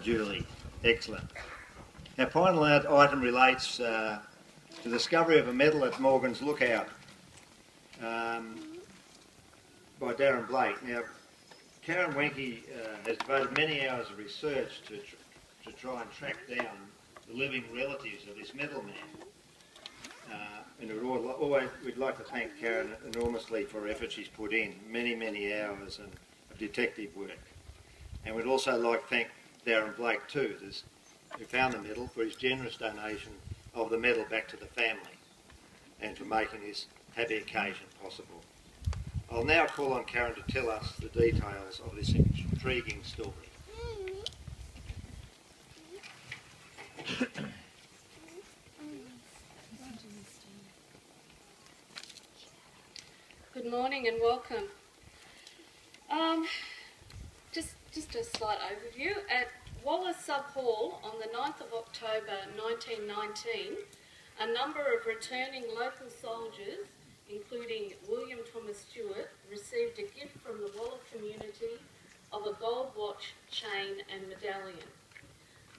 Julie. Excellent. Our final item relates to the discovery of a medal at Morgan's Lookout by Darren Blake. Now, Karen Wenke has devoted many hours of research to try and track down the living relatives of this medal man. And we'd like to thank Karen enormously for her effort she's put in, many hours of detective work. And we'd also like to thank Darren Blake too, who found the medal, for his generous donation of the medal back to the family and for making this happy occasion possible. I'll now call on Karen to tell us the details of this intriguing story. Good morning and welcome. Just a slight overview. At Walla Sub Hall on the 9th of October 1919, a number of returning local soldiers, including William Thomas Stuart, received a gift from the Walla community of a gold watch, chain and medallion.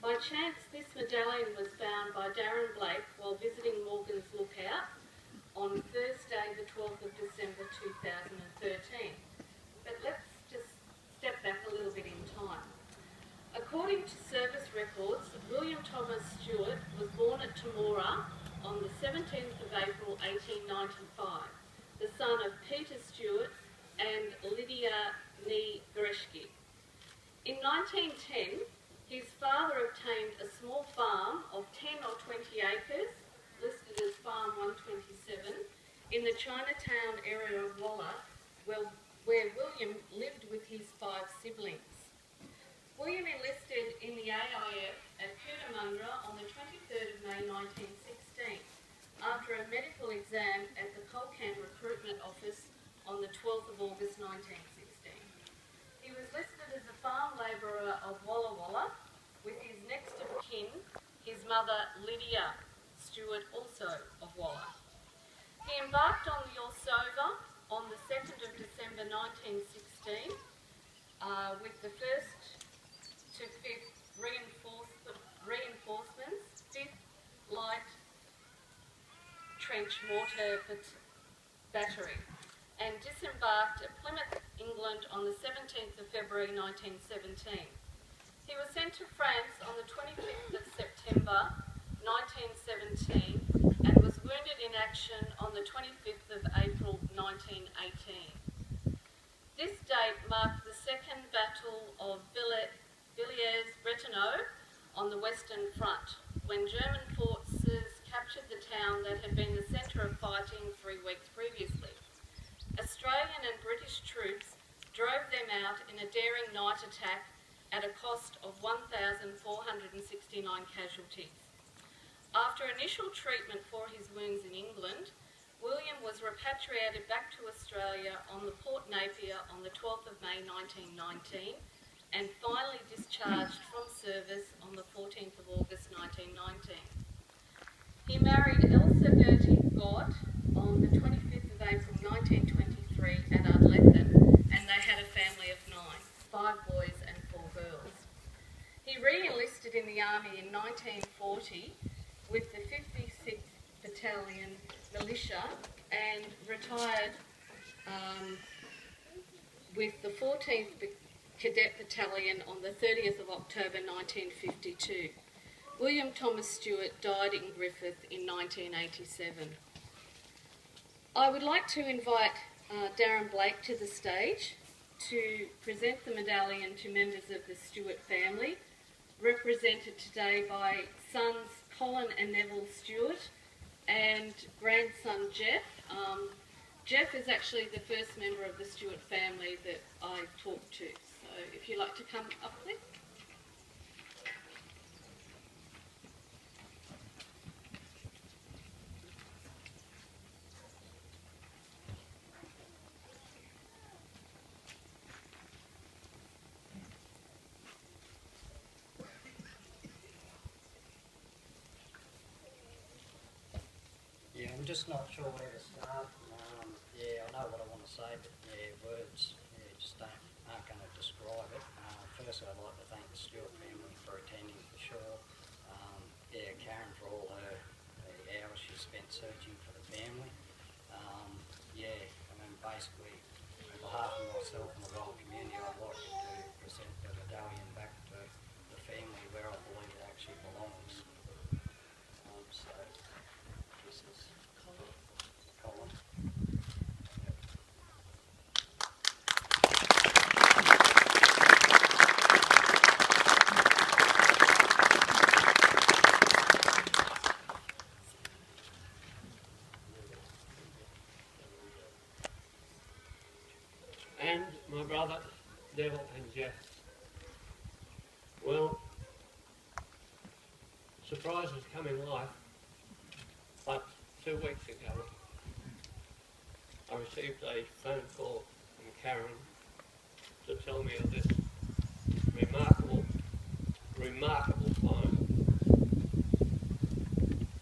By chance, this medallion was found by Darren Blake while visiting Morgan's Lookout on Thursday the 12th of December 2013. But let's just step back a little bit in time. According to service records, William Thomas Stuart was born at Temora on the 17th of April 1895, the son of Peter Stuart and Lydia Nee Greshke. In 1910, his father obtained a small farm of 10 or 20 acres, listed as Farm 127, in the Chinatown area of Walla, where William lived with his 5 siblings. William enlisted in the AIF at Cootamundra on the 23rd of May 1916, after a medical exam at the Colcan Recruitment Office on the 12th of August 1916. He was listed as a farm labourer of Walla Walla, with his next of kin, his mother Lydia Stuart, also of Walla. He embarked on the Orsova on the 2nd of December 1916 with the 1st to 5th reinforcements, 5th Light Trench Mortar Battery, and disembarked at Plymouth, England on the 17th of February 1917. He was sent to France on the 25th of September 1917 and was wounded in action on the 25th of April 1918. This date marked the Second Battle of Villiers-Bretonneux on the Western Front, when German forces captured the town that had been the centre of fighting 3 weeks previously. Australian and British troops drove them out in a daring night attack at a cost of 1,469 casualties. After initial treatment for his wounds in England, William was repatriated back to Australia on the Port Napier on the 12th of May 1919 and finally discharged from service on the 14th of August 1919. He married Elsa Gertie God on the 25th of April 1923 at Ardlethan, and they had a family of 9, 5 boys and 4 girls. He re-enlisted in the army in 1940 with the 56th Battalion Militia and retired with the 14th Cadet Battalion on the 30th of October 1952. William Thomas Stuart died in Griffith in 1987. I would like to invite Darren Blake to the stage to present the medallion to members of the Stuart family, represented today by sons Colin and Neville Stuart and grandson Jeff. Jeff is actually the first member of the Stuart family that I talked to. So if you'd like to come up, please. Yeah, I'm just not sure where to start. I know what I want to say, but words just aren't going to describe it. Firstly, I'd like to thank the Stuart family for searching for the family. Yeah, I mean, basically, on behalf of myself and the Walla community, I'd like to present the medallion back to the family where I believe it actually belongs. So, this is Colin. And my brother, Neville and Jeff. Well, surprises come in life, but 2 weeks ago I received a phone call from Karen to tell me of this remarkable find.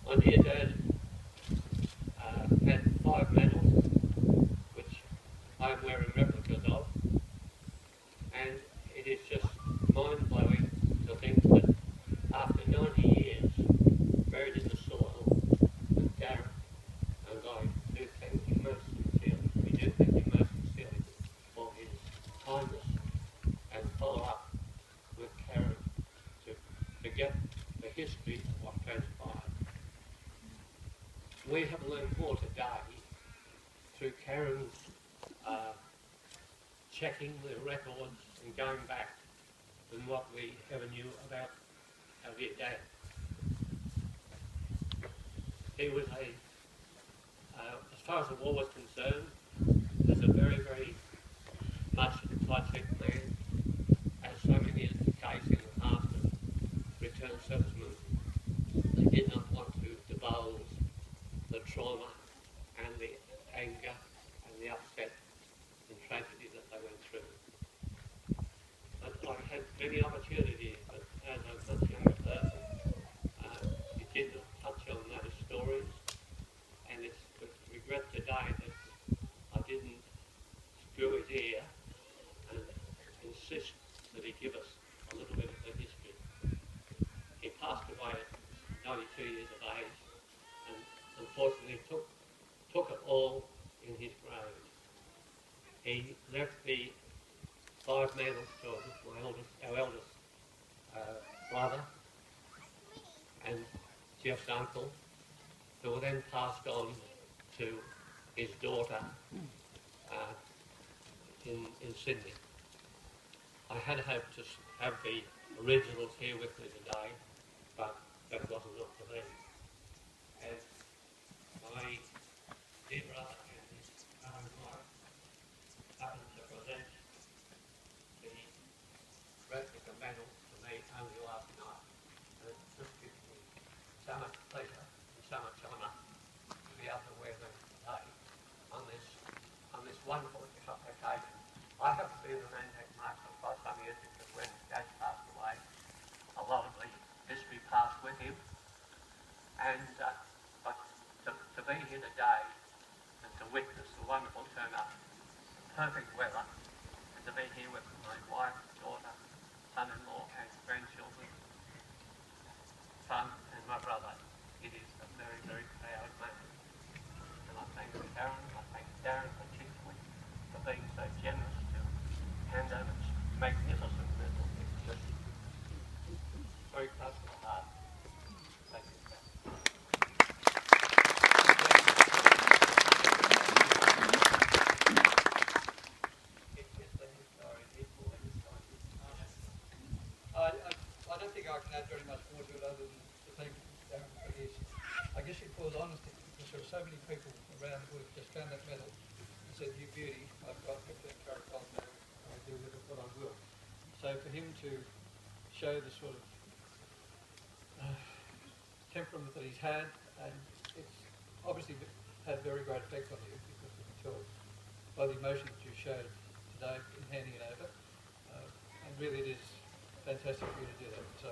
My dear Dad had 5 medals, which I'm wearing replicas of, and it is just mind-blowing to think that after 90 years buried in the soil, that Darren and I do thank him most sincerely. We do thank him most sincerely for his kindness and follow-up with Karen to get the history of what transpired. We have learned more today through Karen's checking the records and going back than what we ever knew about our dear Dad. He was as far as the war was concerned, was a very, very much a tight-lipped man, as so many is the case in the past of returned servicemen. They did not want to divulge the trauma and the anger and the upset and tragedy that they went through. But I had many opportunities, but as a much younger person, you did not touch on those stories, and it's with regret today that I didn't screw his ear and insist that he give us a little bit of the history. He passed away at 92 years of age, and unfortunately took it all in his grave. He left the 5 medals to our eldest brother and Jeff's uncle, who were then passed on to his daughter in Sydney. I had hoped to have the originals here with me today, but that wasn't up to them. And my dear brother and his other wife happened to present the replica medal to me only last night. And it just gives me so much pleasure and so much honour to be able to wear them today on this wonderful occasion. I have been an Anzac marksman for some years because when Dad passed away, a lot of the history passed with him. And but to be here today and to witness the wonderful turn up, perfect weather, and to be here with my wife, daughter, son-in-law and grandchildren, son and my brother, it is a very, very proud moment. And I thank Karen, I thank Darren particularly for being so generous to hand over this magnificent medal. It's just very close to the heart. Thank you, Karen. I don't think I can add very much more to it other than to thank Darren for his, I guess you'd call it honesty, because there are so many people around who have just found that medal and said, "You beauty, I've got 15 carat gold medal, I'll do with it what I will." So for him to show the sort of temperament that he's had, and it's obviously had a very great effect on you, because you can tell by the emotion that you showed today in handing it over, and really it is fantastic for you to do that. So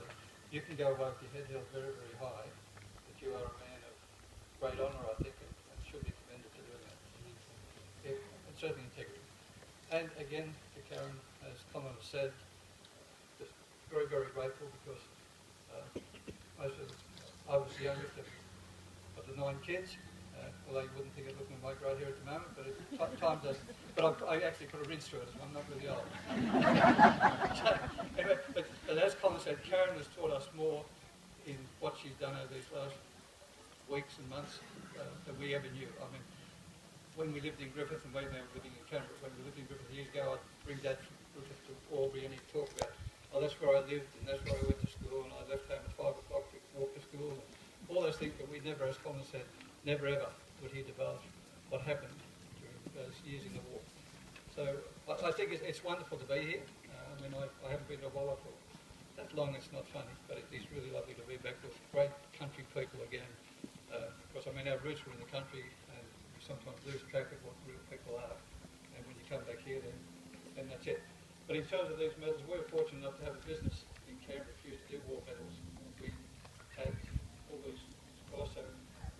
you can go away with your head held very, very high, that you are a man of great honour, I think, and should be commended for doing that. Yeah, and certainly integrity. And again, to Karen, as Colin has said, just very, very grateful, because most of I was the youngest of the 9 9 kids. Although you wouldn't think it looking like right here at the moment, but time does. But I actually put a rinse through it, so I'm not really old. So, anyway, but as Colin said, Karen has taught us more in what she's done over these last weeks and months than we ever knew. I mean, when we lived in Griffith and when they were living in Canberra, when we lived in Griffith years ago, I'd bring Dad from Griffith to Albury and he'd talk about, oh, that's where I lived and that's where I went to school and I left home at 5 o'clock to walk to school and all those things, but we never, as Colin said, never ever would he divulge what happened during those years in the war. So I think it's wonderful to be here. I mean, I haven't been to Walla for that long, it's not funny, but it is really lovely to be back with great country people again. Because, I mean, our roots were in the country and we sometimes lose track of what real people are. And when you come back here, then that's it. But in terms of these medals, we're fortunate enough to have a business in Canberra that used to do war medals. We had all these guys, so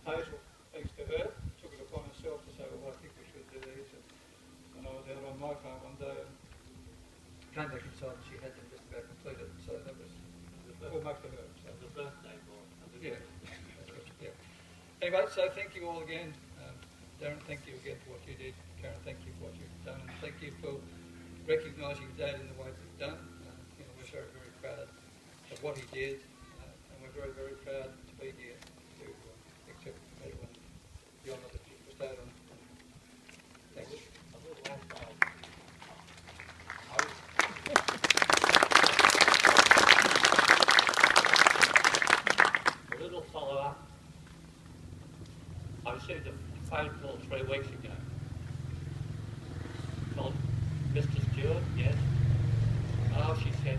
Hazel, thanks to her, took it upon herself to say, well, I think we should do these. And I was out on my farm one day and came back inside and she had them just about completed. So that was almost to her. So The birthday boy. yeah. Yeah. Anyway, so thank you all again. Darren, thank you again for what you did. Karen, thank you for what you've done. And thank you for recognising Dad in the way that you've done. We're very, very proud of what he did. And we're very, very proud to be here to accept the medal and the honour that you bestowed on him. Thank you. A little follow-up. I received a phone call 3 weeks ago from Mr. Stuart, yes. Oh, she said,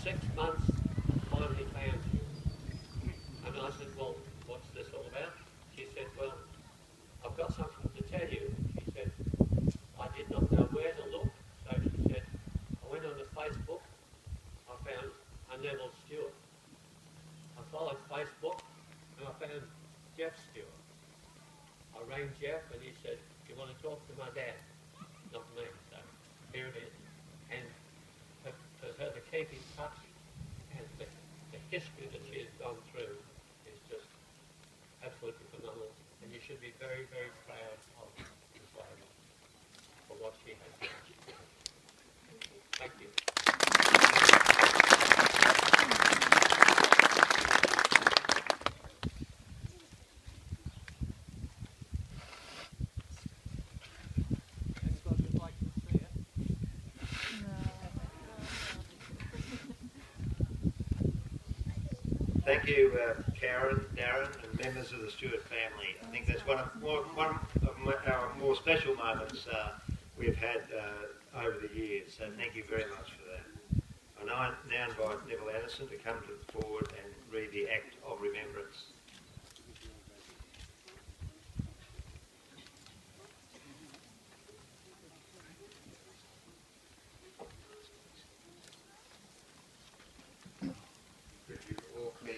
6 months, I finally found you. And I said, well, what's this all about? She said, well, I've got something to tell you. She said, I did not know where to look. So she said, I went on to Facebook, I found a Neville Stuart. I followed Facebook and I found Jeff Stuart. I rang Jeff and he said, you want to talk to my dad? Not me, so here it is. And for her to keep in touch and the history that she has gone through is just absolutely phenomenal. And you should be very, very proud of this lady for what she has done. Thank you. Thank you, Karen, Darren, and members of the Stuart family. I think that's one of our more special moments we've had over the years, so thank you very much for that. I now invite Neville Anderson to come to the forward and read the Act of Remembrance.